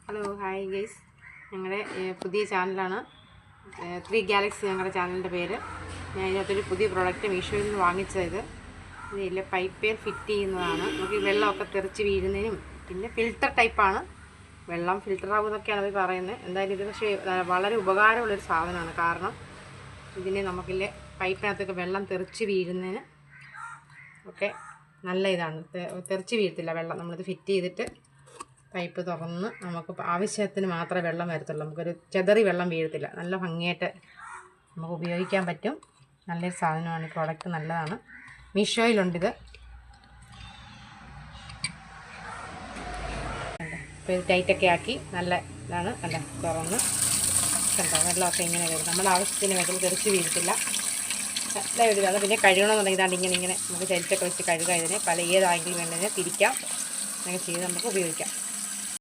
Hello hi guys, ഞങ്ങളുടെ പുതിയ ചാനലാണ് 3 ഗാലക്സി ഞങ്ങളുടെ ചാനലിൻ്റെ പേര്. ഞാൻ ഇതിനകത്തൊരു പുതിയ പ്രോഡക്റ്റ് മീഷോയിൽ നിന്ന് വാങ്ങിച്ചത്. ഇതിൽ പൈപ്പ് ഫിറ്റ് ചെയ്യുന്നതാണ്. നമുക്ക് ഈ വെള്ളമൊക്കെ തെറിച്ച് വീഴുന്നതിനും പിന്നെ ഫിൽറ്റർ ടൈപ്പാണ്. വെള്ളം ഫിൽറ്റർ ആകുമെന്നൊക്കെയാണ് അവർ പറയുന്നത്. എന്തായാലും ഇത് പക്ഷേ വളരെ ഉപകാരമുള്ളൊരു സാധനമാണ്. കാരണം ഇതിന് നമുക്കില്ലേ പൈപ്പിനകത്തൊക്കെ വെള്ളം തെറിച്ച് വീഴുന്നതിന് ഒക്കെ നല്ല ഇതാണ്. തെറിച്ച് വീഴത്തില്ല വെള്ളം. നമ്മളിത് ഫിറ്റ് ചെയ്തിട്ട് പൈപ്പ് തുറന്ന് നമുക്ക് ആവശ്യത്തിന് മാത്രമേ വെള്ളം വരത്തുള്ളൂ. നമുക്കൊരു ചെതറി വെള്ളം വീഴത്തില്ല. നല്ല ഭംഗിയായിട്ട് നമുക്ക് ഉപയോഗിക്കാൻ പറ്റും. നല്ലൊരു സാധനമാണ്. ഈ പ്രോഡക്റ്റ് നല്ലതാണ്. മീഷോയിലുണ്ടിത്. ഇപ്പോൾ ഇത് ടൈറ്റൊക്കെ ആക്കി നല്ല ഇതാണ്. അല്ല തുറന്ന് കണ്ടോ, വെള്ളമൊക്കെ ഇങ്ങനെ വരും. നമ്മുടെ ആവശ്യത്തിന് വെള്ളം തെറിച്ച് വീഴത്തില്ല. നല്ല ഒരു ഇതാണ്. പിന്നെ കഴുകണമെന്നുണ്ടെങ്കിൽ ഇതാണ്ട് ഇങ്ങനെ നമുക്ക് ചരിച്ചൊക്കെ വെച്ച് കഴുകാം. ഇതിനെ പല ഏത് ആംഗിൾ വേണ്ടതിനെ തിരിക്കാം. അങ്ങനെ ചെയ്ത് നമുക്ക് ഉപയോഗിക്കാം.